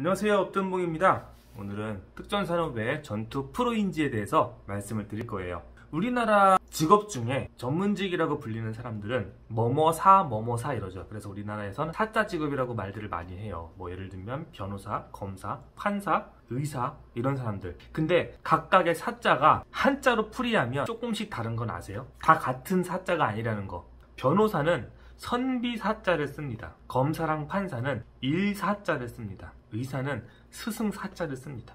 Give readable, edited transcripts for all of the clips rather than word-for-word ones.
안녕하세요, 업든봉입니다. 오늘은 특전산업의 전투 프로인지에 대해서 말씀을 드릴 거예요. 우리나라 직업 중에 전문직이라고 불리는 사람들은 뭐뭐사 뭐뭐사 이러죠. 그래서 우리나라에서는 사자 직업이라고 말들을 많이 해요. 뭐 예를 들면 변호사, 검사, 판사, 의사 이런 사람들. 근데 각각의 사자가 한자로 풀이하면 조금씩 다른 건 아세요? 다 같은 사자가 아니라는 거. 변호사는 선비사자를 씁니다. 검사랑 판사는 일사자를 씁니다. 의사는 스승사자를 씁니다.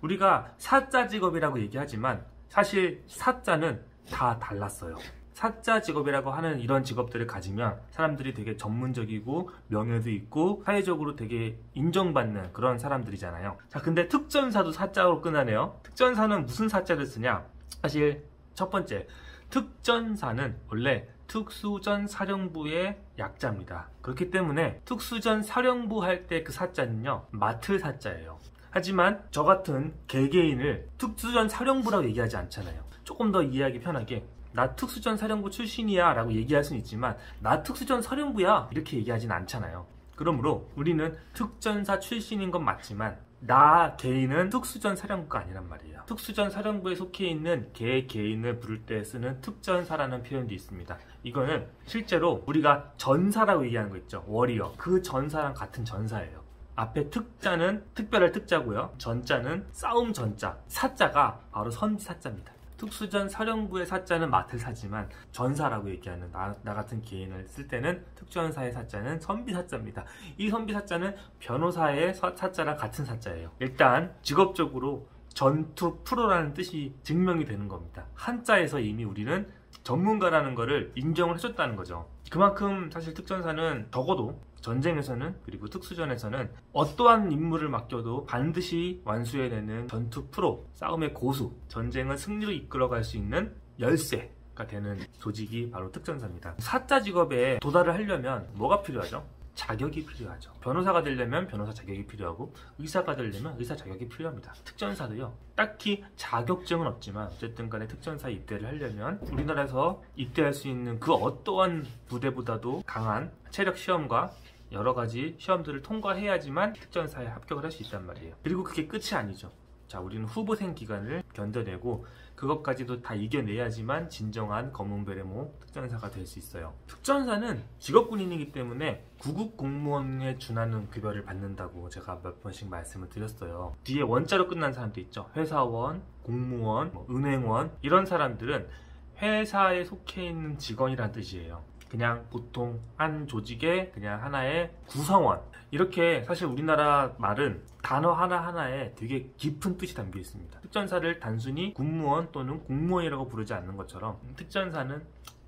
우리가 사자 직업이라고 얘기하지만 사실 사자는 다 달랐어요. 사자 직업이라고 하는 이런 직업들을 가지면 사람들이 되게 전문적이고 명예도 있고 사회적으로 되게 인정받는 그런 사람들이잖아요. 자, 근데 특전사도 사자로 끝나네요. 특전사는 무슨 사자를 쓰냐? 사실 첫 번째, 특전사는 원래 특수전사령부의 약자입니다. 그렇기 때문에 특수전사령부 할 때 그 사자는요, 맡을 사자예요. 하지만 저 같은 개개인을 특수전사령부라고 얘기하지 않잖아요. 조금 더 이해하기 편하게 나 특수전사령부 출신이야 라고 얘기할 수는 있지만 나 특수전사령부야 이렇게 얘기하진 않잖아요. 그러므로 우리는 특전사 출신인 건 맞지만 나 개인은 특수전사령부가 아니란 말이에요. 특수전사령부에 속해 있는 개인을 부를 때 쓰는 특전사라는 표현도 있습니다. 이거는 실제로 우리가 전사라고 얘기하는 거 있죠. 워리어. 그 전사랑 같은 전사예요. 앞에 특자는 특별할 특자고요. 전자는 싸움 전자. 사자가 바로 선비사자입니다. 특수전 사령부의 사자는 맡을 사지만 전사라고 얘기하는 나 같은 개인을 쓸 때는 특전사의 사자는 선비사자입니다. 이 선비사자는 변호사의 사자랑 같은 사자예요. 일단 직업적으로 전투 프로라는 뜻이 증명이 되는 겁니다. 한자에서 이미 우리는 전문가라는 거를 인정을 해줬다는 거죠. 그만큼 사실 특전사는 적어도 전쟁에서는 그리고 특수전에서는 어떠한 임무를 맡겨도 반드시 완수해내는 전투 프로, 싸움의 고수, 전쟁을 승리로 이끌어갈 수 있는 열쇠가 되는 조직이 바로 특전사입니다. 사자 직업에 도달을 하려면 뭐가 필요하죠? 자격이 필요하죠. 변호사가 되려면 변호사 자격이 필요하고 의사가 되려면 의사 자격이 필요합니다. 특전사도요, 딱히 자격증은 없지만 어쨌든 간에 특전사 입대를 하려면 우리나라에서 입대할 수 있는 그 어떠한 부대보다도 강한 체력 시험과 여러 가지 시험들을 통과해야지만 특전사에 합격을 할 수 있단 말이에요. 그리고 그게 끝이 아니죠. 자, 우리는 후보생 기간을 견뎌내고 그것까지도 다 이겨내야지만 진정한 검은베레모 특전사가 될 수 있어요. 특전사는 직업군인이기 때문에 구급 공무원에 준하는 급여를 받는다고 제가 몇 번씩 말씀을 드렸어요. 뒤에 원자로 끝난 사람도 있죠. 회사원, 공무원, 은행원 이런 사람들은 회사에 속해 있는 직원이란 뜻이에요. 그냥 보통 한 조직의 그냥 하나의 구성원. 이렇게 사실 우리나라 말은 단어 하나하나에 되게 깊은 뜻이 담겨 있습니다. 특전사를 단순히 군무원 또는 공무원이라고 부르지 않는 것처럼 특전사는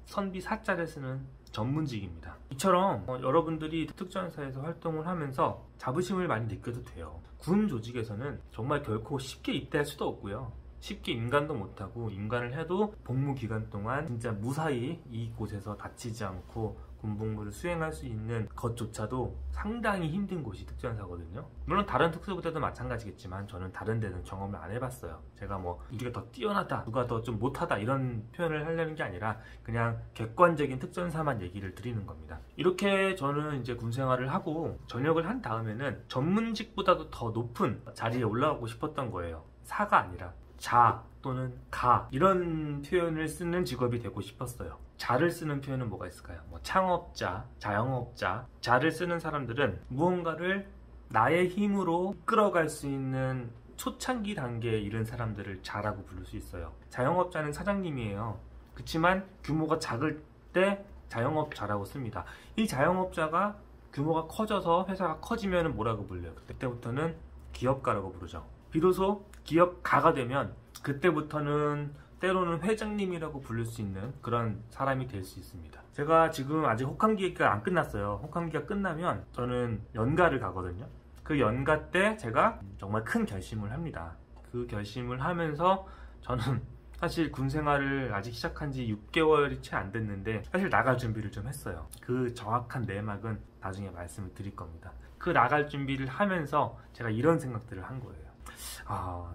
선비 사자를 쓰는 전문직입니다. 이처럼 여러분들이 특전사에서 활동을 하면서 자부심을 많이 느껴도 돼요. 군 조직에서는 정말 결코 쉽게 입대할 수도 없고요. 쉽게 임관도 못하고 임관을 해도 복무 기간 동안 진짜 무사히 이곳에서 다치지 않고 군복무를 수행할 수 있는 것조차도 상당히 힘든 곳이 특전사거든요. 물론 다른 특수부대도 마찬가지겠지만 저는 다른 데는 경험을 안 해봤어요. 제가 뭐 우리가 더 뛰어나다, 누가 더 좀 못하다 이런 표현을 하려는 게 아니라 그냥 객관적인 특전사만 얘기를 드리는 겁니다. 이렇게 저는 이제 군생활을 하고 전역을 한 다음에는 전문직보다도 더 높은 자리에 올라가고 싶었던 거예요. 사가 아니라 자 또는 가 이런 표현을 쓰는 직업이 되고 싶었어요. 자를 쓰는 표현은 뭐가 있을까요? 뭐 창업자, 자영업자. 자를 쓰는 사람들은 무언가를 나의 힘으로 끌어갈 수 있는 초창기 단계에 이른 사람들을 자라고 부를 수 있어요. 자영업자는 사장님이에요. 그렇지만 규모가 작을 때 자영업자라고 씁니다. 이 자영업자가 규모가 커져서 회사가 커지면 뭐라고 불려요? 그때부터는 기업가라고 부르죠. 비로소 기업가가 되면 그때부터는 때로는 회장님이라고 부를 수 있는 그런 사람이 될 수 있습니다. 제가 지금 아직 혹한기가 안 끝났어요. 혹한기가 끝나면 저는 연가를 가거든요. 그 연가 때 제가 정말 큰 결심을 합니다. 그 결심을 하면서 저는 사실 군생활을 아직 시작한 지 6개월이 채 안 됐는데 사실 나갈 준비를 좀 했어요. 그 정확한 내막은 나중에 말씀을 드릴 겁니다. 그 나갈 준비를 하면서 제가 이런 생각들을 한 거예요.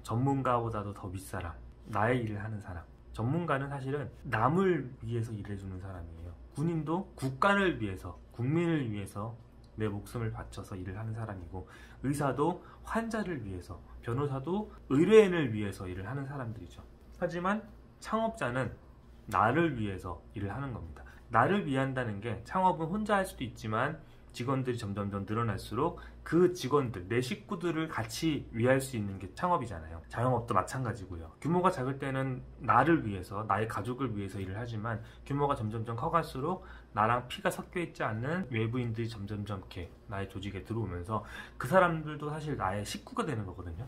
전문가보다도 더 윗사람, 나의 일을 하는 사람. 전문가는 사실은 남을 위해서 일해주는 사람이에요. 군인도 국가를 위해서, 국민을 위해서 내 목숨을 바쳐서 일을 하는 사람이고, 의사도 환자를 위해서, 변호사도 의뢰인을 위해서 일을 하는 사람들이죠. 하지만 창업자는 나를 위해서 일을 하는 겁니다. 나를 위한다는 게, 창업은 혼자 할 수도 있지만 직원들이 점점점 늘어날수록 그 직원들, 내 식구들을 같이 위할 수 있는 게 창업이잖아요. 자영업도 마찬가지고요. 규모가 작을 때는 나를 위해서, 나의 가족을 위해서 일을 하지만 규모가 점점점 커갈수록 나랑 피가 섞여 있지 않는 외부인들이 점점점 이렇게 나의 조직에 들어오면서 그 사람들도 사실 나의 식구가 되는 거거든요.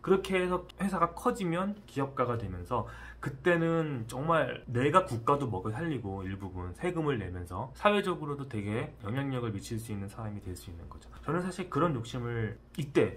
그렇게 해서 회사가 커지면 기업가가 되면서, 그때는 정말 내가 국가도 먹여 살리고 일부분 세금을 내면서 사회적으로도 되게 영향력을 미칠 수 있는 사람이 될 수 있는 거죠. 저는 사실 그런 욕심을 이때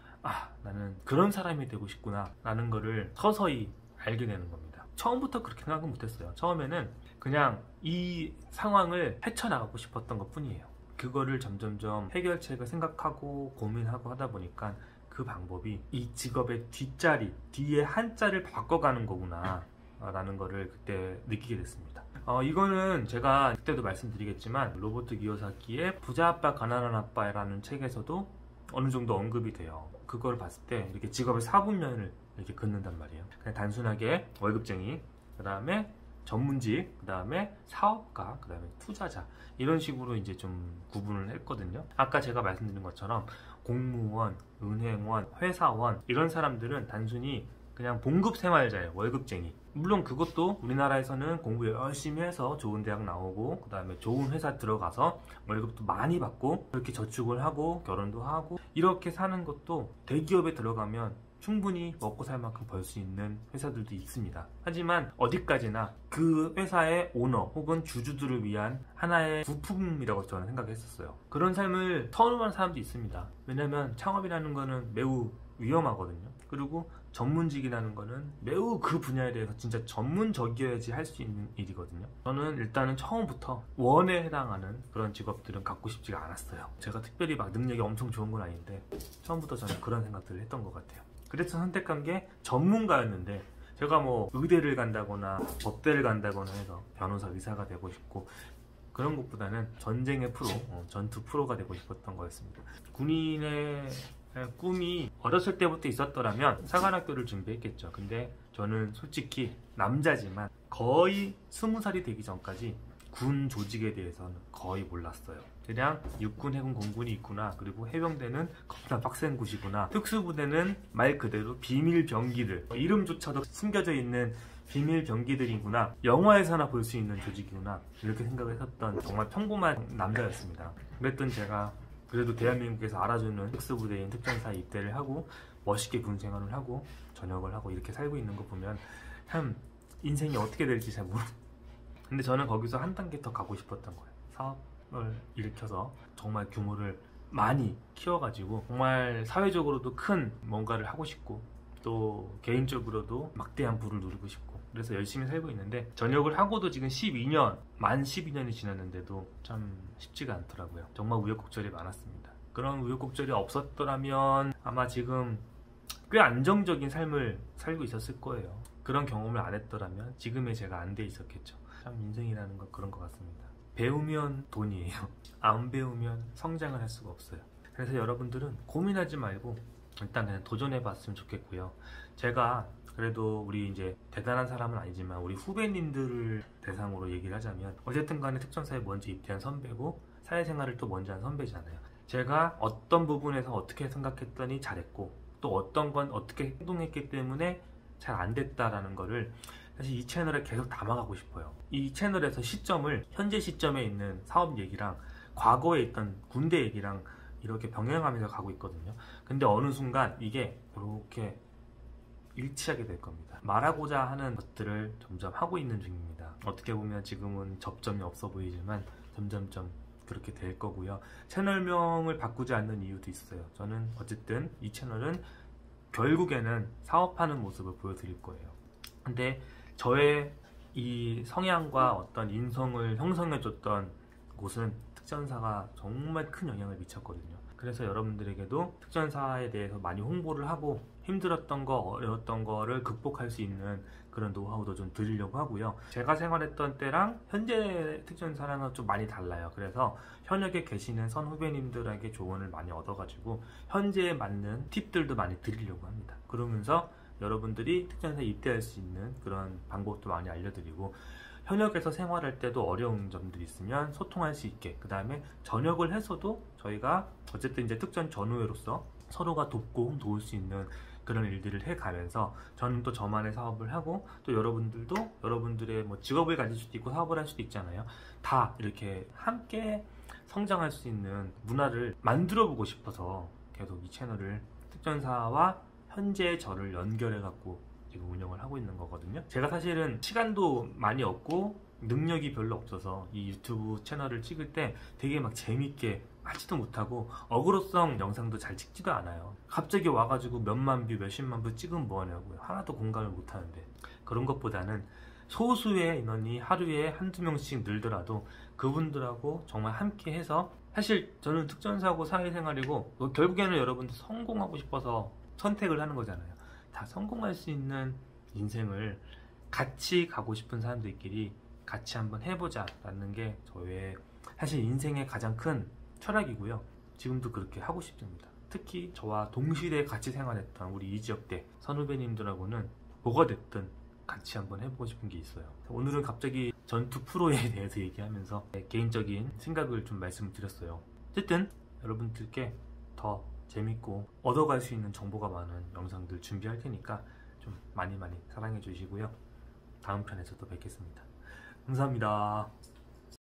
나는 그런 사람이 되고 싶구나 라는 거를 서서히 알게 되는 겁니다. 처음부터 그렇게 생각은 못했어요. 처음에는 그냥 이 상황을 헤쳐나가고 싶었던 것 뿐이에요. 그거를 점점점 해결책을 생각하고 고민하고 하다 보니까 그 방법이 이 직업의 뒷자리, 뒤에 한자를 바꿔가는 거구나 라는 거를 그때 느끼게 됐습니다. 이거는 제가 그때도 말씀드리겠지만 로버트 기요사키의 부자 아빠 가난한 아빠라는 책에서도 어느 정도 언급이 돼요. 그걸 봤을 때 이렇게 직업의 4분면을 이렇게 긋는단 말이에요. 그냥 단순하게 월급쟁이, 그 다음에 전문직, 그 다음에 사업가, 그 다음에 투자자, 이런 식으로 이제 좀 구분을 했거든요. 아까 제가 말씀드린 것처럼 공무원, 은행원, 회사원, 이런 사람들은 단순히 그냥 봉급 생활자예요. 월급쟁이. 물론 그것도 우리나라에서는 공부 열심히 해서 좋은 대학 나오고, 그 다음에 좋은 회사 들어가서 월급도 많이 받고, 그렇게 저축을 하고 결혼도 하고 이렇게 사는 것도 대기업에 들어가면 충분히 먹고 살 만큼 벌 수 있는 회사들도 있습니다. 하지만 어디까지나 그 회사의 오너 혹은 주주들을 위한 하나의 부품이라고 저는 생각했었어요. 그런 삶을 선호하는 사람도 있습니다. 왜냐면 창업이라는 거는 매우 위험하거든요. 그리고 전문직이라는 거는 매우 그 분야에 대해서 진짜 전문적이어야지 할 수 있는 일이거든요. 저는 일단은 처음부터 원에 해당하는 그런 직업들은 갖고 싶지가 않았어요. 제가 특별히 막 능력이 엄청 좋은 건 아닌데 처음부터 저는 그런 생각들을 했던 것 같아요. 그래서 선택한 게 전문가였는데, 제가 뭐 의대를 간다거나 법대를 간다거나 해서 변호사, 의사가 되고 싶고 그런 것보다는 전쟁의 프로, 전투 프로가 되고 싶었던 거였습니다. 군인의 꿈이 어렸을 때부터 있었더라면 사관학교를 준비했겠죠. 근데 저는 솔직히 남자지만 거의 20살이 되기 전까지 군 조직에 대해서는 거의 몰랐어요. 그냥 육군, 해군, 공군이 있구나, 그리고 해병대는 겁나 빡센 곳이구나, 특수부대는 말 그대로 비밀 병기들, 이름조차도 숨겨져 있는 비밀 병기들이구나, 영화에서나 볼 수 있는 조직이구나, 이렇게 생각을 했었던 정말 평범한 남자였습니다. 그랬던 제가 그래도 대한민국에서 알아주는 특수부대인 특전사에 입대를 하고 멋있게 군 생활을 하고 전역을 하고 이렇게 살고 있는 거 보면 참 인생이 어떻게 될지 잘 근데 저는 거기서 한 단계 더 가고 싶었던 거예요. 사업을 일으켜서 정말 규모를 많이 키워가지고 정말 사회적으로도 큰 뭔가를 하고 싶고, 또 개인적으로도 막대한 부를 누리고 싶고, 그래서 열심히 살고 있는데, 전역을 하고도 지금 12년, 만 12년이 지났는데도 참 쉽지가 않더라고요. 정말 우여곡절이 많았습니다. 그런 우여곡절이 없었더라면 아마 지금 꽤 안정적인 삶을 살고 있었을 거예요. 그런 경험을 안 했더라면 지금의 제가 안 돼 있었겠죠. 참 인생이라는 건 그런 것 같습니다. 배우면 돈이에요. 안 배우면 성장을 할 수가 없어요. 그래서 여러분들은 고민하지 말고 일단 그냥 도전해 봤으면 좋겠고요. 제가 그래도 우리 이제 대단한 사람은 아니지만 우리 후배님들을 대상으로 얘기를 하자면, 어쨌든 간에 특전사에 먼저 입대한 선배고 사회생활을 또 먼저 한 선배잖아요. 제가 어떤 부분에서 어떻게 생각했더니 잘했고, 또 어떤 건 어떻게 행동했기 때문에 잘 안 됐다라는 거를 사실 이 채널에 계속 담아가고 싶어요. 이 채널에서 시점을 현재 시점에 있는 사업 얘기랑 과거에 있던 군대 얘기랑 이렇게 병행하면서 가고 있거든요. 근데 어느 순간 이게 이렇게 일치하게 될 겁니다. 말하고자 하는 것들을 점점 하고 있는 중입니다. 어떻게 보면 지금은 접점이 없어 보이지만 점점점 그렇게 될 거고요. 채널명을 바꾸지 않는 이유도 있어요. 저는 어쨌든 이 채널은 결국에는 사업하는 모습을 보여드릴 거예요. 근데 저의 이 성향과 어떤 인성을 형성해줬던 곳은 특전사가 정말 큰 영향을 미쳤거든요. 그래서 여러분들에게도 특전사에 대해서 많이 홍보를 하고 힘들었던 거, 어려웠던 거를 극복할 수 있는 그런 노하우도 좀 드리려고 하고요. 제가 생활했던 때랑 현재 특전사랑은 좀 많이 달라요. 그래서 현역에 계시는 선후배님들에게 조언을 많이 얻어가지고 현재에 맞는 팁들도 많이 드리려고 합니다. 그러면서 여러분들이 특전사에 입대할 수 있는 그런 방법도 많이 알려드리고, 현역에서 생활할 때도 어려운 점들이 있으면 소통할 수 있게, 그 다음에 전역을 해서도 저희가 어쨌든 이제 특전 전우회로서 서로가 돕고 도울 수 있는 그런 일들을 해가면서 저는 또 저만의 사업을 하고, 또 여러분들도 여러분들의 뭐 직업을 가질 수도 있고 사업을 할 수도 있잖아요. 다 이렇게 함께 성장할 수 있는 문화를 만들어 보고 싶어서 계속 이 채널을 특전사와 현재의 저를 연결해 갖고 지금 운영을 하고 있는 거거든요. 제가 사실은 시간도 많이 없고 능력이 별로 없어서 이 유튜브 채널을 찍을 때 되게 막 재밌게 하지도 못하고 어그로성 영상도 잘 찍지도 않아요. 갑자기 와가지고 몇만 뷰, 몇십만 뷰 찍으면 뭐하냐고요. 하나도 공감을 못하는데. 그런 것보다는 소수의 인원이 하루에 한두 명씩 늘더라도 그분들하고 정말 함께 해서, 사실 저는 특전사고 사회생활이고 결국에는 여러분들 성공하고 싶어서 선택을 하는 거잖아요. 다 성공할 수 있는 인생을 같이 가고 싶은 사람들끼리 같이 한번 해보자 라는 게 저의 사실 인생의 가장 큰 철학이고요. 지금도 그렇게 하고 싶습니다. 특히 저와 동시대에 같이 생활했던 우리 이지역대 선후배님들하고는 뭐가 됐든 같이 한번 해보고 싶은 게 있어요. 오늘은 갑자기 전투 프로에 대해서 얘기하면서 개인적인 생각을 좀 말씀을 드렸어요. 어쨌든 여러분들께 더 재밌고 얻어갈 수 있는 정보가 많은 영상들 준비할 테니까 좀 많이 사랑해 주시고요. 다음 편에서 또 뵙겠습니다. 감사합니다.